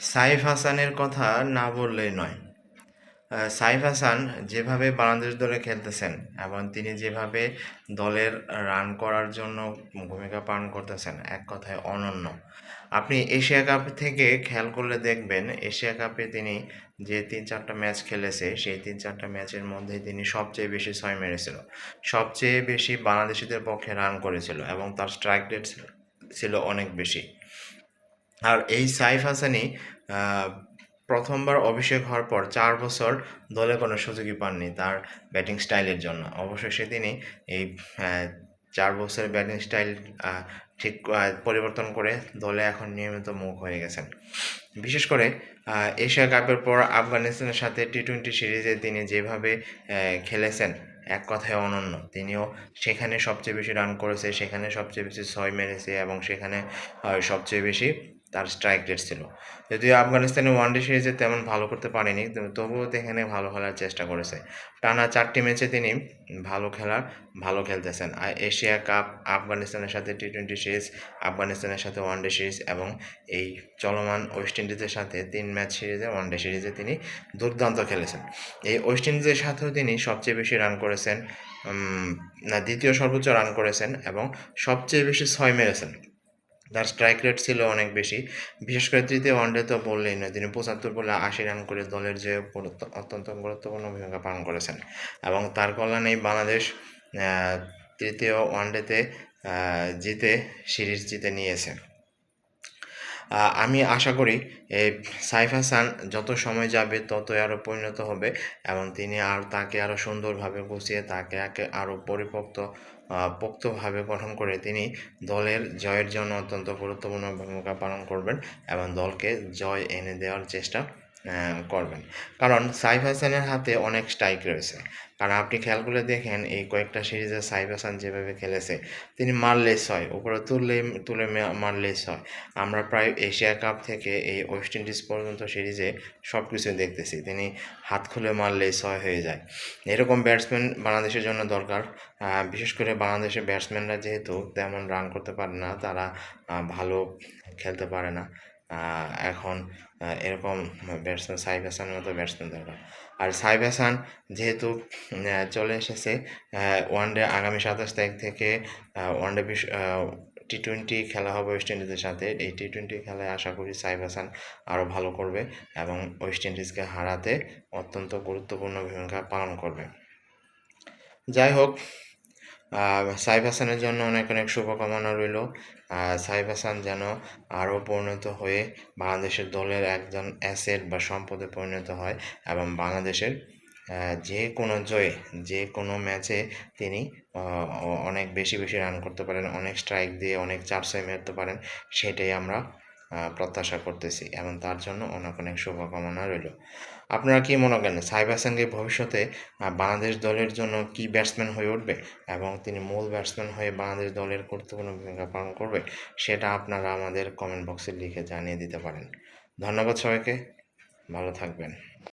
সাইফ হাসানের কথা না বললেই নয়। সাইফ হাসান যেভাবে বাংলাদেশ দলে খেলতেছেন এবং তিনি যেভাবে দলের রান করার জন্য ভূমিকা পালন করতেছেন, এক কথায় অনন্য। আপনি এশিয়া কাপ থেকে খেয়াল করলে দেখবেন, এশিয়া কাপে তিনি যে ৩-৪টা ম্যাচ খেলেছে, সেই ৩-৪টা ম্যাচের মধ্যে তিনি সবচেয়ে বেশি ছয় মেরেছিল, সবচেয়ে বেশি বাংলাদেশিদের পক্ষে রান করেছিল এবং তার স্ট্রাইক রেট ছিল অনেক বেশি। আর এই সাইফ হাসানই আহ, প্রথমবার অভিষেক হওয়ার পর 4 বছর দলে কোনো সুযোগই পাননি তার ব্যাটিং স্টাইলের জন্য। অবশেষে তিনি এই 4 বছরের ব্যাটিং স্টাইল ঠিক পরিবর্তন করে দলে এখন নিয়মিত মুখ হয়ে গেছেন। বিশেষ করে এশিয়া কাপের পর আফগানিস্তানের সাথে টি-20 সিরিজে তিনি যেভাবে খেলেছেন, এক কথায় অনন্য। তিনিও সেখানে সবচেয়ে বেশি রান করেছে, সেখানে সবচেয়ে বেশি ছয় মেরেছে এবং সেখানে সবচেয়ে বেশি তার স্ট্রাইক রেট ছিল। যদিও আফগানিস্তানের ওয়ানডে সিরিজে তেমন ভালো করতে পারেনি, তবুও এখানে ভালো খেলার চেষ্টা করেছে। টানা 4টি ম্যাচে তিনি ভালো খেলতেছেন। আর এশিয়া কাপ, আফগানিস্তানের সাথে টি-20 সিরিজ, আফগানিস্তানের সাথে ওয়ানডে সিরিজ এবং এই চলমান ওয়েস্ট ইন্ডিজের সাথে 3 ম্যাচ সিরিজে, ওয়ানডে সিরিজে তিনি দুর্দান্ত খেলেছেন। এই ওয়েস্ট ইন্ডিজের সাথেও তিনি সবচেয়ে বেশি রান করেছেন, দ্বিতীয় সর্বোচ্চ রান করেছেন এবং সবচেয়ে বেশি ছয় মেরেছেন। তার স্ট্রাইক রেট ছিল অনেক বেশি। বিশেষ করে তৃতীয় ওয়ানডে তো বললেই নয়, তিনি 75 বলে 80 রান করে দলের যে অত্যন্ত গুরুত্বপূর্ণ ভূমিকা পালন করেছেন এবং তার কল্যাণেই বাংলাদেশ তৃতীয় ওয়ানডেতে জিতে সিরিজ জিতে নিয়েছে। আমি আশা করি এই সাইফ হাসান যত সময় যাবে ততই আরও পরিণত হবে এবং তিনি তাকে আরও সুন্দরভাবে গুছিয়ে, তাকে আরও পোক্তভাবে গঠন করে তিনি দলের জয়ের জন্য অত্যন্ত গুরুত্বপূর্ণ ভূমিকা পালন করবেন এবং দলকে জয় এনে দেওয়ার চেষ্টা করবেন। কারণ সাইফ হাসানের হাতে অনেক স্ট্রাইক রয়েছে। কারণ আপনি খেয়াল করে দেখেন, এই কয়েকটা সিরিজে সাইফ হাসান যেভাবে খেলেছে, তিনি মারলেই ছয়, উপরে তুলে মারলেই ছয়। আমরা প্রায় এশিয়া কাপ থেকে এই ওয়েস্ট ইন্ডিজ পর্যন্ত সিরিজে সব কিছু দেখতেছি, তিনি হাত খুলে মারলেই ছয় হয়ে যায়। এরকম ব্যাটসম্যান বাংলাদেশের জন্য দরকার। বিশেষ করে বাংলাদেশের ব্যাটসম্যানরা যেহেতু তেমন রান করতে পারে না, তারা ভালো খেলতে পারে না। এখন এরকম ব্যাটসম্যান, সাইফ হাসানের মতো ব্যাটসম্যান দরকার। আর সাইফ হাসান যেহেতু চলে এসেছে ওয়ানডে, আগামী 27 তারিখ থেকে ওয়ানডে টি-20 খেলা হবে ওয়েস্ট ইন্ডিজের সাথে। এই টি-20 খেলায় আশা করি সাইফ হাসান আরও ভালো করবে এবং ওয়েস্ট ইন্ডিজকে হারাতে অত্যন্ত গুরুত্বপূর্ণ ভূমিকা পালন করবে। যাই হোক, সাইফ হাসানের জন্য অনেক অনেক শুভকামনা রইল। সাইফ হাসান যেন আরও পরিণত হয়ে বাংলাদেশের দলের একজন অ্যাসেট বা সম্পদে পরিণত হয় এবং বাংলাদেশের যে কোনো জয়ে, যে কোনো ম্যাচে তিনি অনেক বেশি রান করতে পারেন, অনেক স্ট্রাইক দিয়ে অনেক 4-6 মারতে পারেন, সেটাই আমরা প্রত্যাশা করতেছি এবং তার জন্য অনেক অনেক শুভকামনা রইল। আপনারা কি মনে করেন সাইফ হাসানকে ভবিষ্যতে বাংলাদেশ দলের জন্য কি ব্যাটসম্যান হয়ে উঠবে এবং তিনি মূল ব্যাটসম্যান হয়ে বাংলাদেশ দলের গুরুত্বপূর্ণ ভূমিকা পালন করবে? সেটা আপনারা আমাদের কমেন্ট বক্সে লিখে জানিয়ে দিতে পারেন। ধন্যবাদ সবাইকে, ভালো থাকবেন।